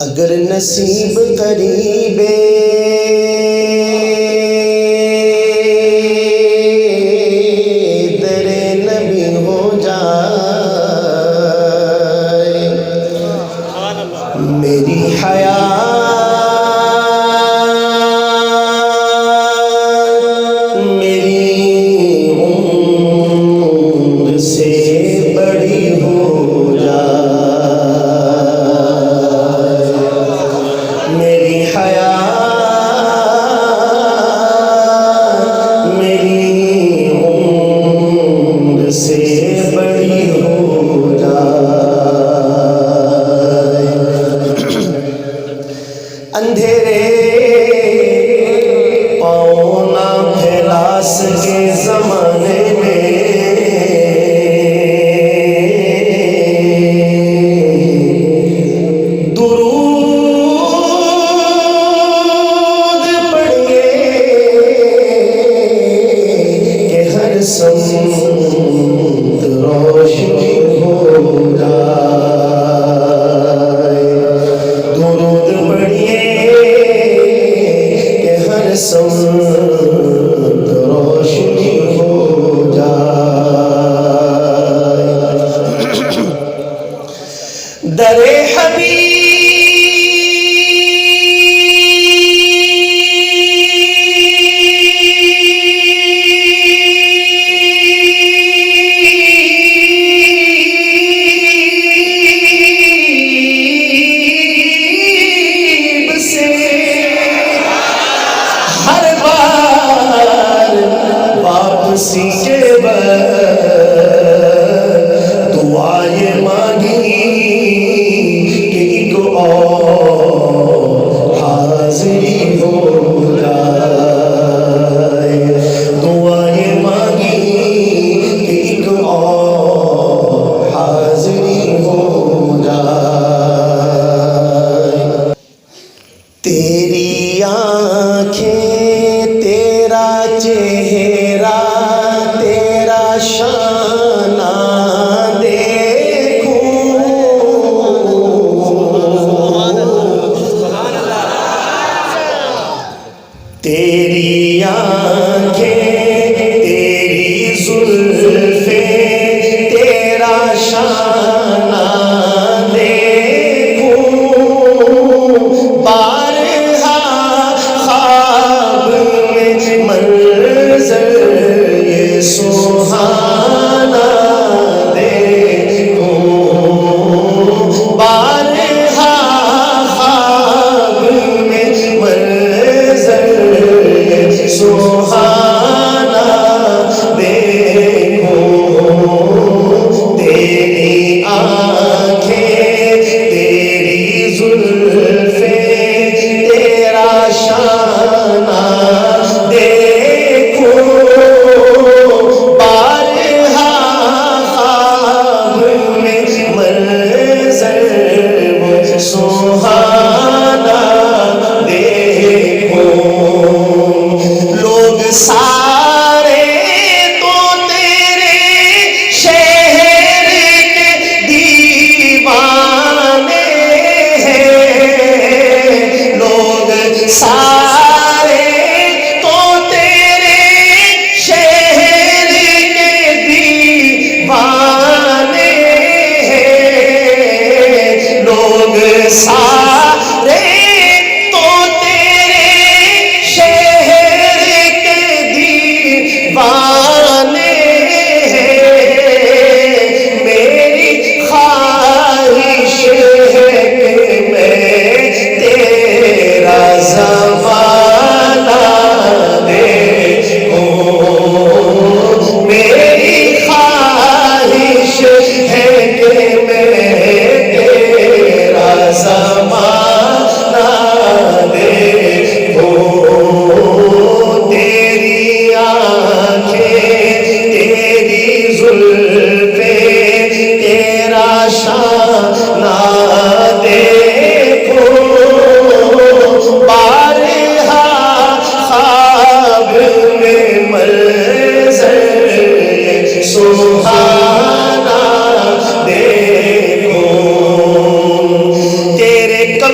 اگر نصیب قریب در نبی ہو جائے، میری حیات میری عمر سے بڑی ہو جائے، میری حیات میری عمر سے بڑی ہو جائے، اندھیرے پاؤں نہ پھیلا سکے زمانے میں، درود پڑھیے کہ ہر سمت روشنی ہو جائے، درود پڑھیے کہ ہر سمت روشنی ہو جائے، در حبیب سے ہر بار واپسی کے بعد دعائیں مانگی کہ ایک اور حاضری ہو جائے، دعائیں مانگی کہ ایک اور حاضری ہو جائے، تیری آنکھیں تیرا چہرہ تیرا شانہ دیکھوں،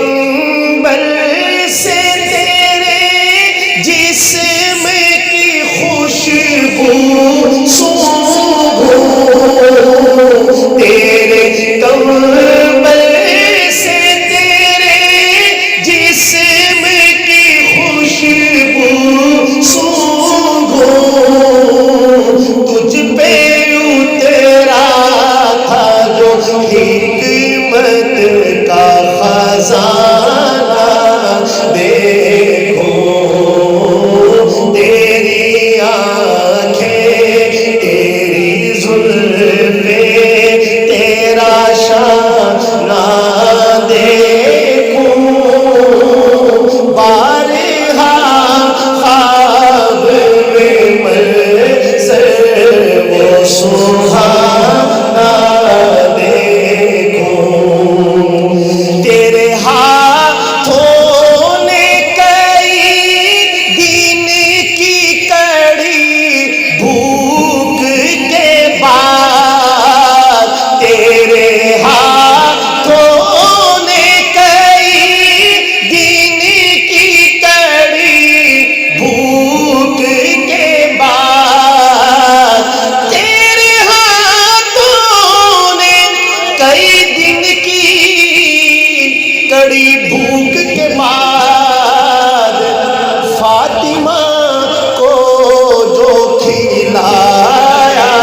کمبل سے تیرے جسم کی خوشبو سونگھوں، تیرے کمبل سے تیرے جسم کی خوشبو سونگھوں، تجھ پہ اترا تھا جو حکمت کا خزانہ، دیکھو تیری آنکھیں، تیری زلفیں، تیرا شانہ دیکھوں، بارہا خواب میں منظر وہ سہانا دیکھوں، تیرے ہاتھوں نے کئی دن کی کڑی بھوک کے بعد، تیرے ہاتھوں نے کئی دن کی کڑی بھوک کے بعد، تیرے ہاتھوں نے کئی دن کی کڑی بھوک کے بعد، فاطمہ کو جو کھلایا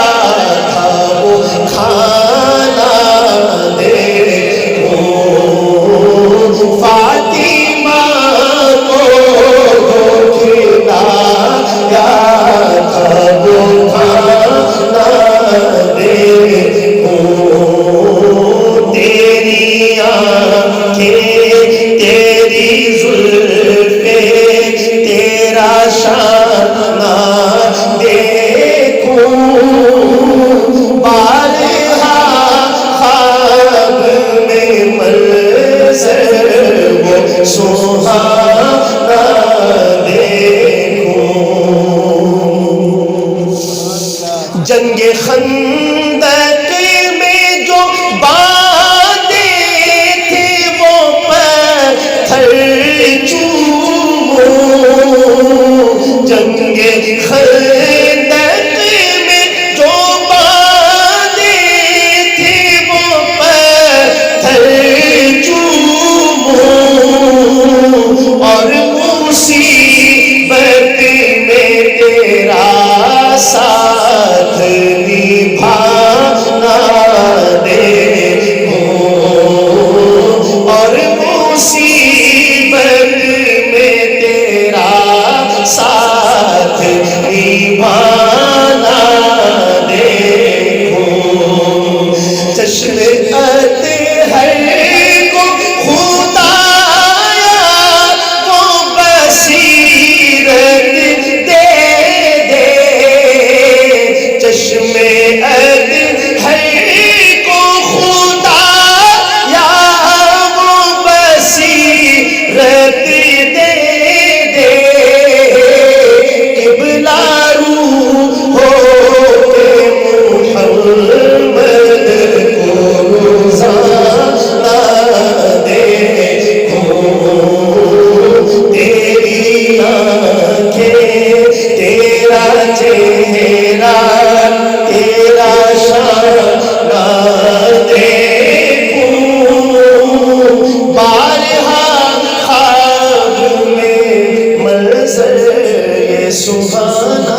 تھا وہ کھانا دیکھو، فاطمہ کو جو کھلایا تھا وہ کھانا دیکھو، تیری آنکھیں، تیری زلفیں، تیرا شانہ دیکھوں، بارہا خواب میں منظر وہ سہانا دیکھوں، جنگ خندق میں جو باندھے تھے وہ پتھر چوموں، جنگ خندق میں جو باندھے تھے وہ پتھر چوموں، اور مصیبت میں تیرا ساتھ نبھانا دیکھو، اور مصیبت میں تیرا ساتھ نبھانا دیکھو، چشم اطہر کو خدایا وہ بصیرت دے دے، چشم اطہر کو خدایا وہ بصیرت دے دے، قبلہ روح ہوتے محمد کو روزانہ دیکھو، تیری آنکھیں، تیرا چہرہ، تیرا شانہ دیکھوں، بارہا خواب میں منظر یہ سہانا